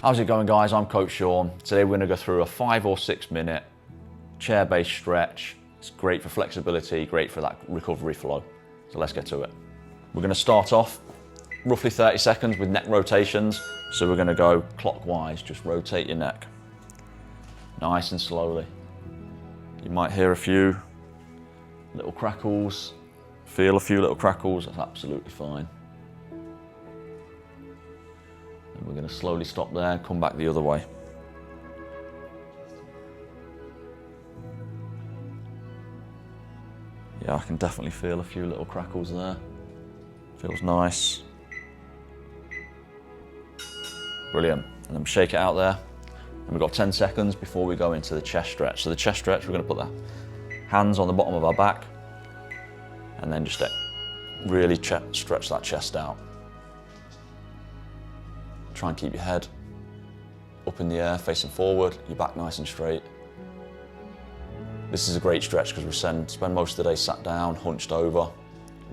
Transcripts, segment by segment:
How's it going, guys? I'm Coach Sean. Today we're going to go through a 5 or 6 minute chair-based stretch. It's great for flexibility, great for that recovery flow. So let's get to it. We're going to start off roughly 30 seconds with neck rotations. So we're going to go clockwise, just rotate your neck. Nice and slowly. You might hear a few little crackles, feel a few little crackles, that's absolutely fine. And we're going to slowly stop there and come back the other way. Yeah, I can definitely feel a few little crackles there. Feels nice. Brilliant. And then shake it out there. And we've got 10 seconds before we go into the chest stretch. So the chest stretch, we're going to put the hands on the bottom of our back and then just really stretch that chest out. Try and keep your head up in the air, facing forward, your back nice and straight. This is a great stretch because we spend most of the day sat down, hunched over,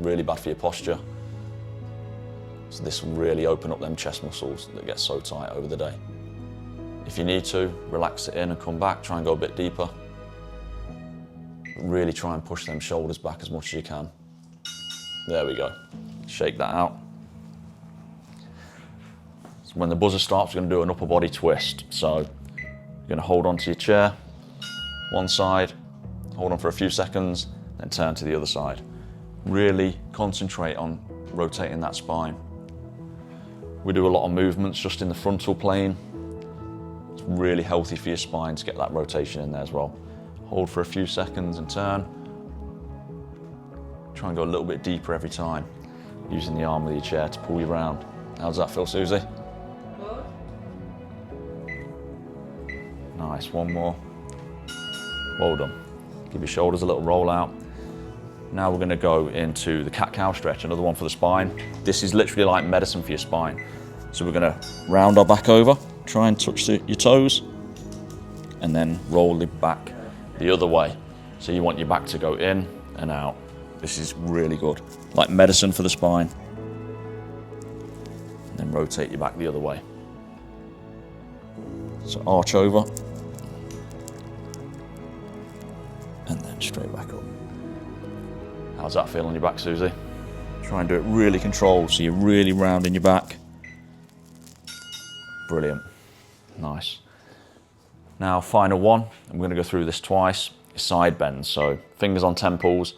really bad for your posture. So this will really open up them chest muscles that get so tight over the day. If you need to, relax it in and come back, try and go a bit deeper. But really try and push them shoulders back as much as you can. There we go. Shake that out. So when the buzzer starts, we're going to do an upper body twist. So you're going to hold on to your chair, one side, hold on for a few seconds, then turn to the other side. Really concentrate on rotating that spine. We do a lot of movements just in the frontal plane. It's really healthy for your spine to get that rotation in there as well. Hold for a few seconds and turn. Try and go a little bit deeper every time, using the arm of your chair to pull you round. How does that feel, Susie? Nice, one more. Well done. Give your shoulders a little roll out. Now we're going to go into the cat-cow stretch, another one for the spine. This is literally like medicine for your spine. So we're going to round our back over, try and touch your toes, and then roll it back the other way. So you want your back to go in and out. This is really good, like medicine for the spine. And then rotate your back the other way. So arch over, and then straight back up. How's that feel on your back, Susie? Try and do it really controlled, so you're really rounding your back. Brilliant, nice. Now, final one, I'm going to go through this twice, side bends. So fingers on temples,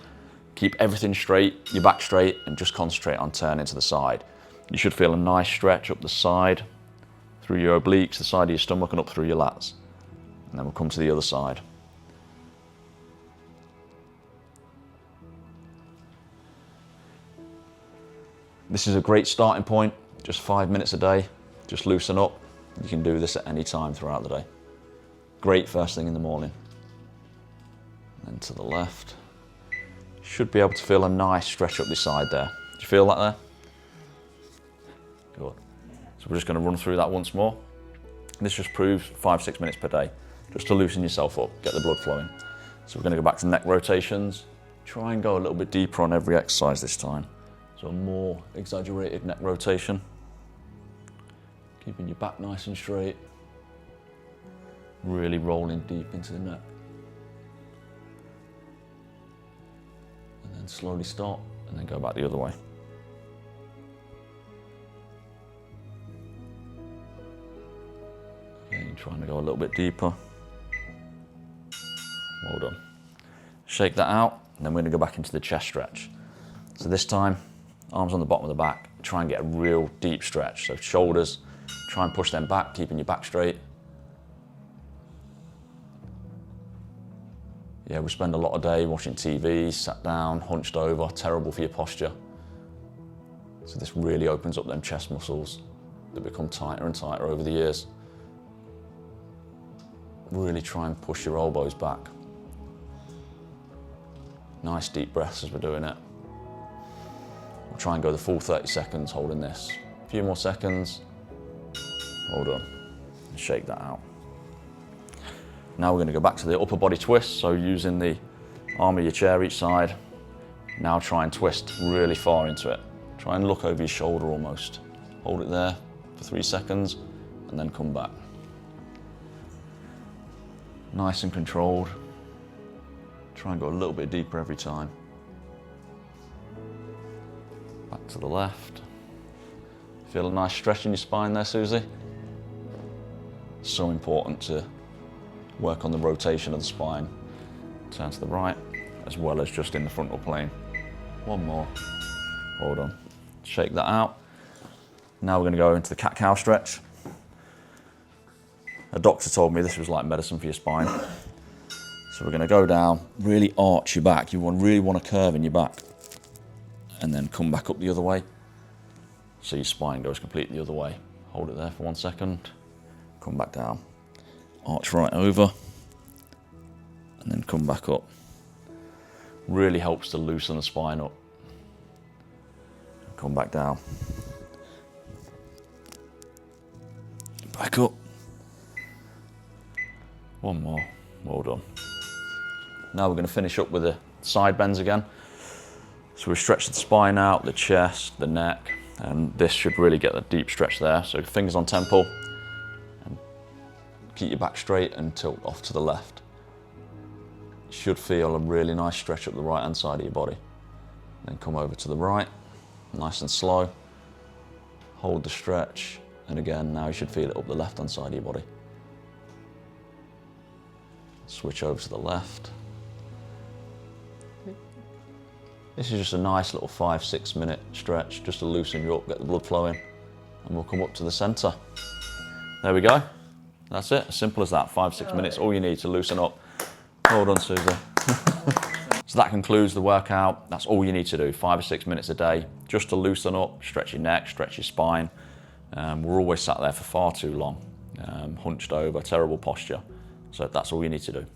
keep everything straight, your back straight, and just concentrate on turning to the side. You should feel a nice stretch up the side, through your obliques, the side of your stomach, and up through your lats. And then we'll come to the other side. This is a great starting point, just 5 minutes a day, just loosen up. You can do this at any time throughout the day. Great first thing in the morning. And to the left. Should be able to feel a nice stretch up the side there. Do you feel that there? Good. So we're just going to run through that once more. This just proves 5-6 minutes per day, just to loosen yourself up, get the blood flowing. So we're going to go back to neck rotations. Try and go a little bit deeper on every exercise this time. So a more exaggerated neck rotation. Keeping your back nice and straight. Really rolling deep into the neck. And then slowly stop, and then go back the other way. Okay, trying to go a little bit deeper. Well done. Shake that out, and then we're going to go back into the chest stretch. So this time, arms on the bottom of the back, try and get a real deep stretch. So shoulders, try and push them back, keeping your back straight. Yeah, we spend a lot of day watching TV, sat down, hunched over, terrible for your posture. So this really opens up them chest muscles that become tighter and tighter over the years. Really try and push your elbows back. Nice deep breaths as we're doing it. We'll try and go the full 30 seconds holding this. A few more seconds. Well done. And shake that out. Now we're going to go back to the upper body twist, so using the arm of your chair each side. Now try and twist really far into it. Try and look over your shoulder almost. Hold it there for 3 seconds, and then come back. Nice and controlled. Try and go a little bit deeper every time. Back to the left. Feel a nice stretch in your spine there, Susie? So important to work on the rotation of the spine. Turn to the right, as well as just in the frontal plane. One more. Hold on. Shake that out. Now we're going to go into the cat-cow stretch. A doctor told me this was like medicine for your spine. So we're going to go down, really arch your back. You really want a curve in your back. And then come back up the other way. So your spine goes completely the other way. Hold it there for 1 second. Come back down. Arch right over. And then come back up. Really helps to loosen the spine up. Come back down. Back up. One more. Well done. Now we're going to finish up with the side bends again. So we've stretched the spine out, the chest, the neck, and this should really get a deep stretch there. So fingers on temple, and keep your back straight and tilt off to the left. You should feel a really nice stretch up the right hand side of your body. Then come over to the right, nice and slow. Hold the stretch, and again, now you should feel it up the left hand side of your body. Switch over to the left. This is just a nice little 5-6 minute stretch, just to loosen you up, get the blood flowing, and we'll come up to the center. There we go. That's it, as simple as that. 5-6 minutes, all you need to loosen up. Well done, Susie. So that concludes the workout. That's all you need to do, 5 or 6 minutes a day, just to loosen up, stretch your neck, stretch your spine. We're always sat there for far too long, hunched over, terrible posture. So that's all you need to do.